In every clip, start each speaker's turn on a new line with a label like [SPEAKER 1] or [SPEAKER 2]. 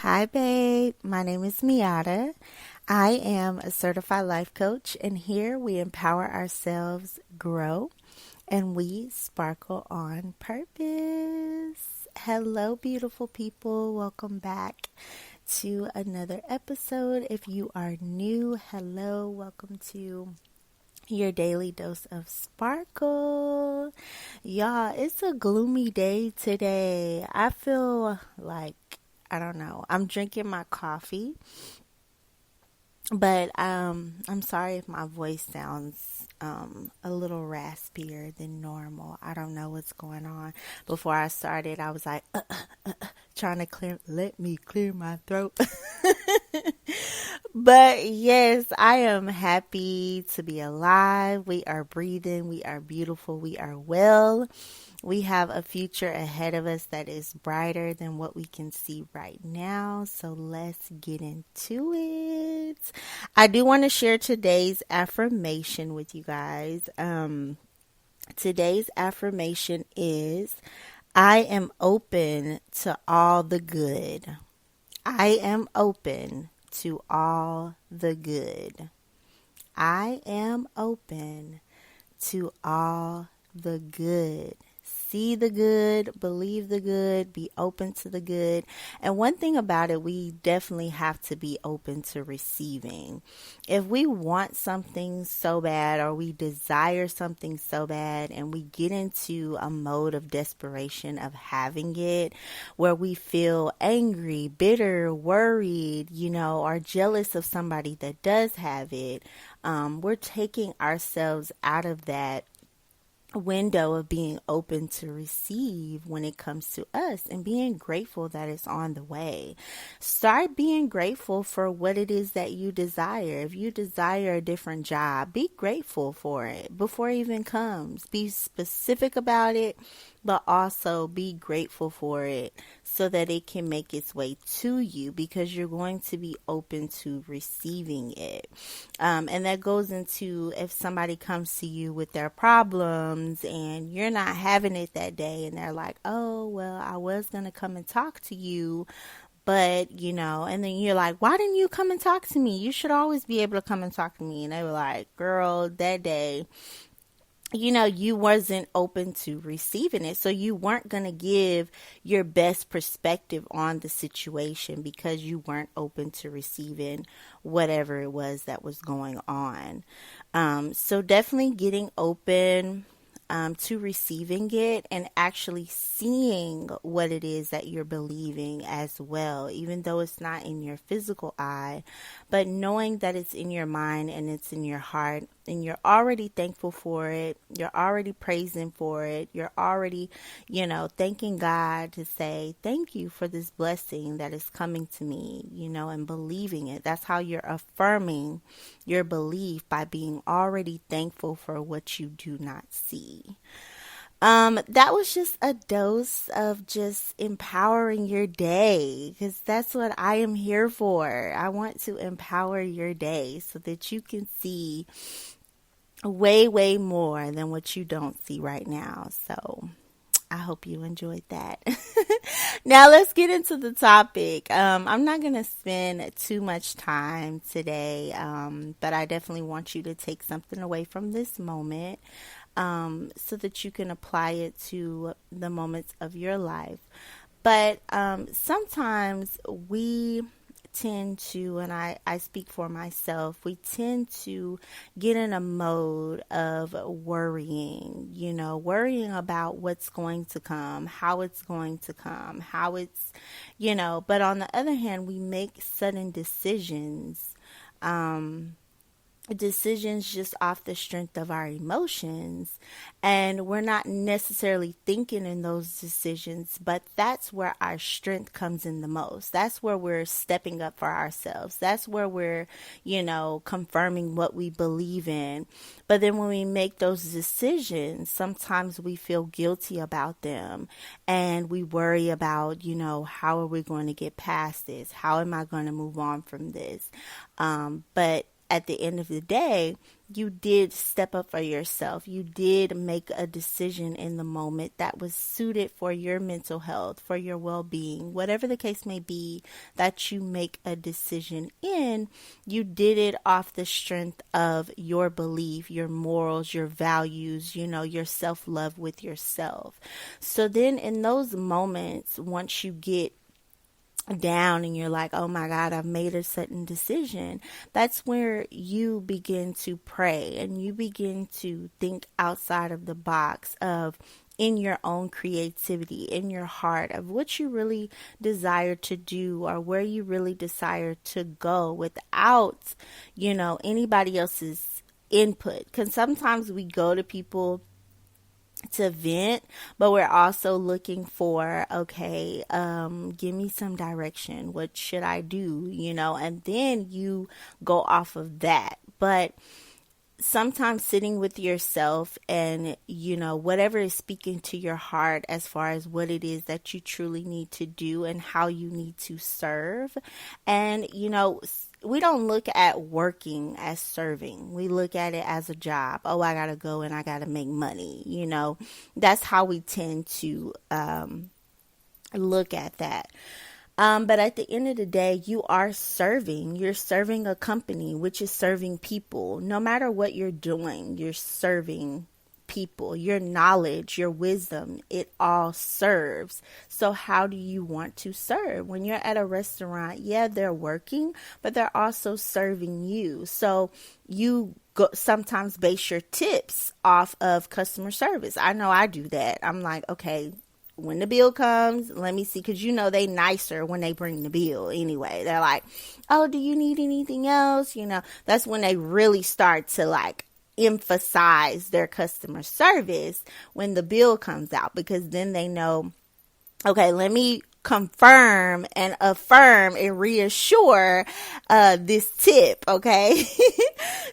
[SPEAKER 1] Hi, babe. My name is Miata. I am a certified life coach, and here we empower ourselves, grow, and we sparkle on purpose. Hello, beautiful people. Welcome back to another episode. If you are new, hello. Welcome to your daily dose of sparkle. Y'all, it's a gloomy day today. I feel like I don't know. I'm drinking my coffee, but I'm sorry if my voice sounds a little raspier than normal. I don't know what's going on. Before I started, I was like trying to let me clear my throat. But yes, I am happy to be alive. We are breathing. We are beautiful. We are well. We have a future ahead of us that is brighter than what we can see right now. So let's get into it. I do want to share today's affirmation with you guys. Today's affirmation is I am open to all the good. I am open to all the good. I am open to all the good. See the good, believe the good, be open to the good. And one thing about it, we definitely have to be open to receiving. If we want something so bad or we desire something so bad and we get into a mode of desperation of having it, where we feel angry, bitter, worried, or jealous of somebody that does have it, we're taking ourselves out of that window of being open to receive when it comes to us and being grateful that it's on the way. Start being grateful for what it is that you desire. If you desire a different job, be grateful for it before it even comes. Be specific about it, but also be grateful for it so that it can make its way to you, because you're going to be open to receiving it. And that goes into if somebody comes to you with their problems and you're not having it that day and they're like, oh, well, I was going to come and talk to you, but, and then you're like, why didn't you come and talk to me? You should always be able to come and talk to me. And they were like, girl, that day, you wasn't open to receiving it. So you weren't going to give your best perspective on the situation because you weren't open to receiving whatever it was that was going on. So definitely getting open to receiving it and actually seeing what it is that you're believing as well, even though it's not in your physical eye, but knowing that it's in your mind and it's in your heart and you're already thankful for it. You're already praising for it. You're already, thanking God to say, thank you for this blessing that is coming to me, and believing it. That's how you're affirming your belief, by being already thankful for what you do not see. That was just a dose of just empowering your day, because that's what I am here for. I want to empower your day so that you can see way, way more than what you don't see right now. So I hope you enjoyed that. Now let's get into the topic. I'm not going to spend too much time today, but I definitely want you to take something away from this moment, so that you can apply it to the moments of your life. But sometimes we tend to, and I speak for myself, we tend to get in a mode of worrying about what's going to come, how it's going to come, how it's, but on the other hand, we make sudden decisions just off the strength of our emotions, and we're not necessarily thinking in those decisions, but that's where our strength comes in the most. That's where we're stepping up for ourselves. That's where we're, confirming what we believe in. But then when we make those decisions, sometimes we feel guilty about them and we worry about, how are we going to get past this? How am I going to move on from this? But at the end of the day, you did step up for yourself. You did make a decision in the moment that was suited for your mental health, for your well-being, whatever the case may be that you make a decision in. You did it off the strength of your belief, your morals, your values, your self-love with yourself. So then in those moments, once you get down and you're like, oh my God, I've made a certain decision, that's where you begin to pray and you begin to think outside of the box of in your own creativity, in your heart, of what you really desire to do or where you really desire to go without, anybody else's input. Because sometimes we go to people to vent, but we're also looking for, okay, give me some direction. What should I do? And then you go off of that. But sometimes sitting with yourself and, whatever is speaking to your heart as far as what it is that you truly need to do and how you need to serve. And, we don't look at working as serving. We look at it as a job. Oh, I got to go and I got to make money. That's how we tend to look at that. But at the end of the day, you are serving. You're serving a company, which is serving people. No matter what you're doing, you're serving people. Your knowledge, your wisdom, it all serves. So how do you want to serve? When you're at a restaurant, yeah, they're working, but they're also serving you. So you sometimes base your tips off of customer service. I know I do that. I'm like, okay, when the bill comes, let me see, because they nicer when they bring the bill anyway. They're like, oh, do you need anything else? That's when they really start to emphasize their customer service when the bill comes out, because then they know, okay, let me confirm and affirm and reassure this tip, okay?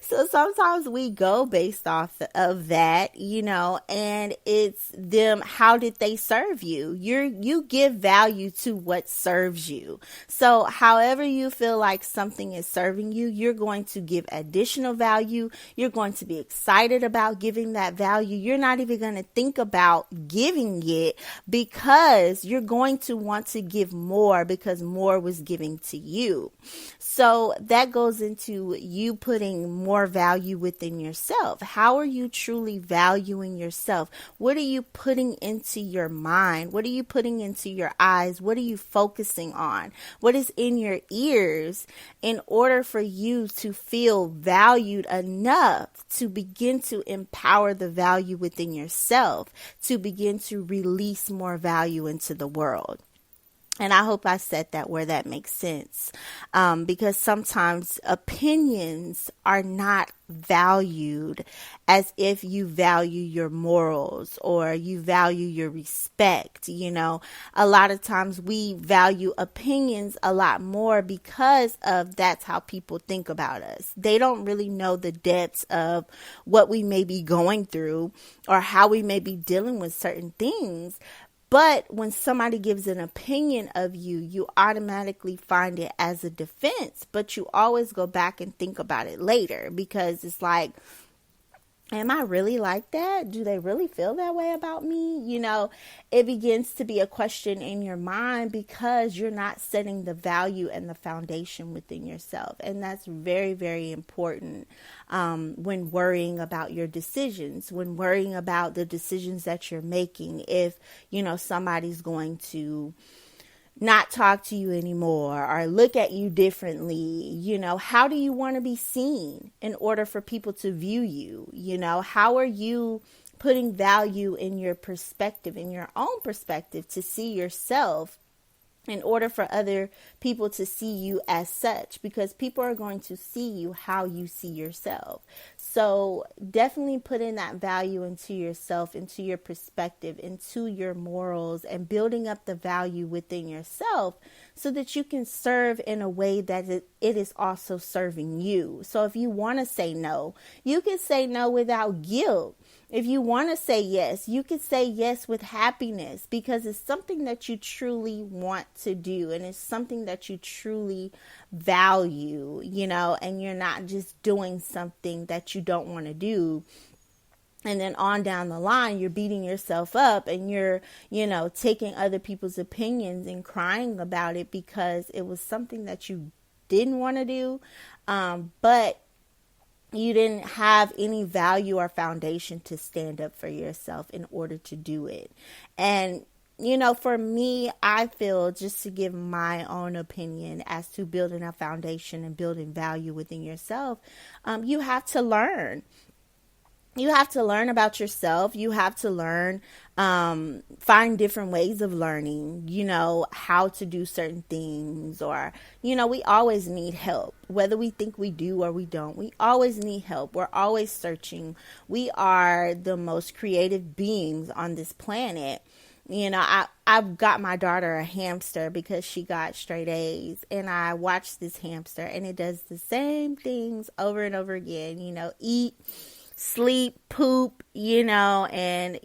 [SPEAKER 1] So sometimes we go based off of that, and it's them, how did they serve you? You give value to what serves you. So however you feel like something is serving you, you're going to give additional value. You're going to be excited about giving that value. You're not even going to think about giving it, because you're going to want to give more because more was given to you. So that goes into you putting more value within yourself. How are you truly valuing yourself? What are you putting into your mind? What are you putting into your eyes? What are you focusing on? What is in your ears in order for you to feel valued enough to begin to empower the value within yourself, to begin to release more value into the world? And I hope I said that where that makes sense, because sometimes opinions are not valued as if you value your morals or you value your respect. A lot of times we value opinions a lot more because of that's how people think about us. They don't really know the depths of what we may be going through or how we may be dealing with certain things. But when somebody gives an opinion of you, you automatically find it as a defense, but you always go back and think about it later, because it's like, am I really like that? Do they really feel that way about me? It begins to be a question in your mind because you're not setting the value and the foundation within yourself. And that's very, very important when worrying about your decisions, when worrying about the decisions that you're making. If, somebody's going to not talk to you anymore or look at you differently, how do you want to be seen in order for people to view you? How are you putting value in your perspective, in your own perspective, to see yourself in order for other people to see you as such? Because people are going to see you how you see yourself. So definitely putting that value into yourself, into your perspective, into your morals, and building up the value within yourself so that you can serve in a way that it is also serving you. So if you want to say no, you can say no without guilt. If you want to say yes, you can say yes with happiness, because it's something that you truly want to do, and it's something that you truly value, and you're not just doing something that you don't want to do. And then on down the line, you're beating yourself up, and you're, taking other people's opinions and crying about it because it was something that you didn't want to do. But you didn't have any value or foundation to stand up for yourself in order to do it. And, for me, I feel, just to give my own opinion as to building a foundation and building value within yourself, you have to learn. You have to learn about yourself. You have to learn, find different ways of learning, how to do certain things. Or, we always need help, whether we think we do or we don't. We always need help. We're always searching. We are the most creative beings on this planet. I've got my daughter a hamster because she got straight A's, and I watch this hamster, and it does the same things over and over again, eat, sleep, poop, and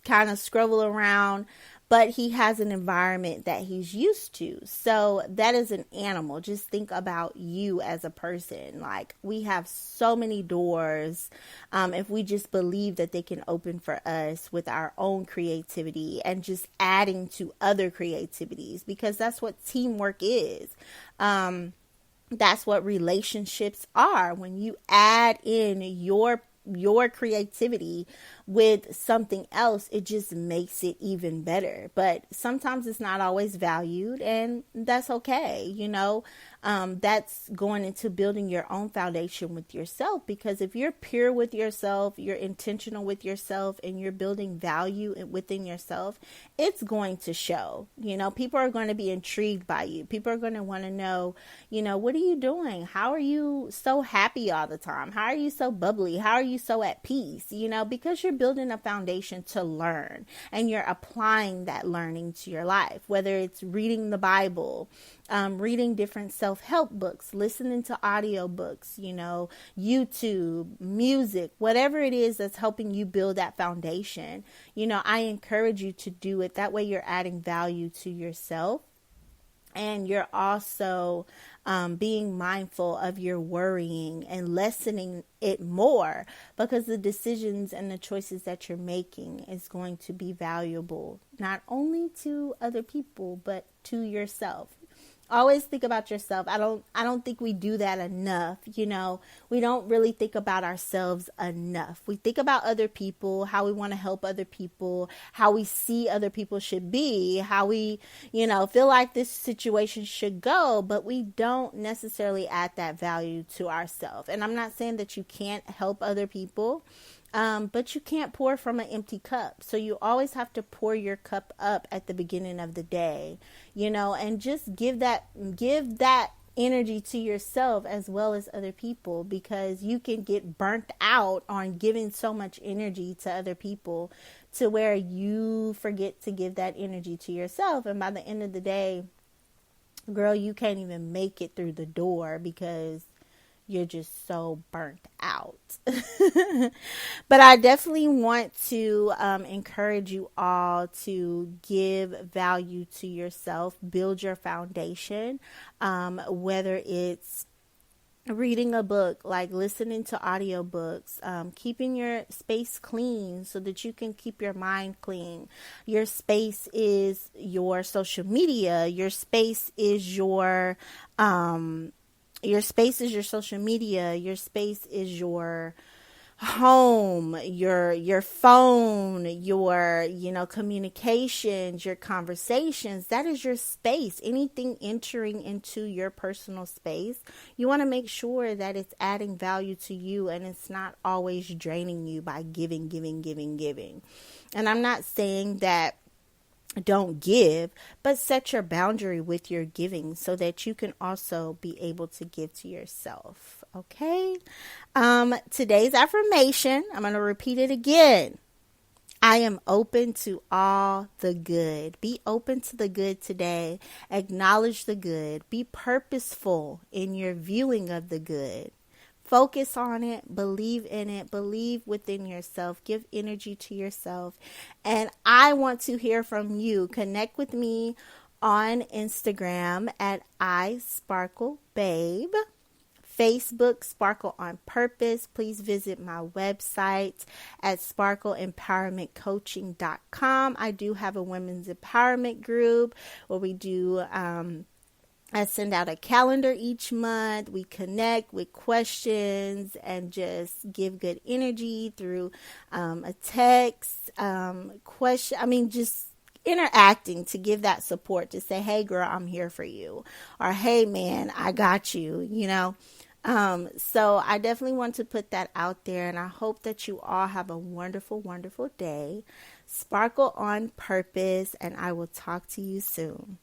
[SPEAKER 1] kind of scrabble around, but he has an environment that he's used to. So that is an animal. Just think about you as a person. Like, we have so many doors, if we just believe that they can open for us with our own creativity and just adding to other creativities, because that's what teamwork is. That's what relationships are. When you add in your creativity with something else, it just makes it even better. But sometimes it's not always valued, and that's okay. That's going into building your own foundation with yourself, because if you're pure with yourself, you're intentional with yourself, and you're building value within yourself, it's going to show. People are going to be intrigued by you. People are going to want to know, what are you doing? How are you so happy all the time? How are you so bubbly? How are you so at peace? Because you're building a foundation to learn, and you're applying that learning to your life, whether it's reading the Bible, reading different self-help books, listening to audiobooks, YouTube, music, whatever it is that's helping you build that foundation. I encourage you to do it. That way you're adding value to yourself, and you're also being mindful of your worrying and lessening it more, because the decisions and the choices that you're making is going to be valuable, not only to other people, but to yourself. Always think about yourself. I don't think we do that enough. We don't really think about ourselves enough. We think about other people, how we want to help other people, how we see other people should be, how we, feel like this situation should go, but we don't necessarily add that value to ourselves. And I'm not saying that you can't help other people, but you can't pour from an empty cup. So you always have to pour your cup up at the beginning of the day, and just give that energy to yourself as well as other people, because you can get burnt out on giving so much energy to other people to where you forget to give that energy to yourself. And by the end of the day, girl, you can't even make it through the door because you're just so burnt out. But I definitely want to encourage you all to give value to yourself, build your foundation, whether it's reading a book, like listening to audiobooks, keeping your space clean so that you can keep your mind clean. Your space is your social media. Your space is your social media. Your space is your home, your phone, your, communications, your conversations. That is your space. Anything entering into your personal space, you want to make sure that it's adding value to you, and it's not always draining you by giving. And I'm not saying that don't give, but set your boundary with your giving so that you can also be able to give to yourself. Okay. Today's affirmation, I'm going to repeat it again. I am open to all the good. Be open to the good today. Acknowledge the good. Be purposeful in your viewing of the good. Focus on it, believe in it, believe within yourself, give energy to yourself. And I want to hear from you. Connect with me on Instagram at iSparklebabe. Facebook, Sparkle on Purpose. Please visit my website at sparkleempowermentcoaching.com. I do have a women's empowerment group where we do I send out a calendar each month. We connect with questions and just give good energy through a text, question. Just interacting to give that support, to say, hey, girl, I'm here for you. Or, hey, man, I got you, So I definitely want to put that out there, and I hope that you all have a wonderful, wonderful day. Sparkle on purpose, and I will talk to you soon.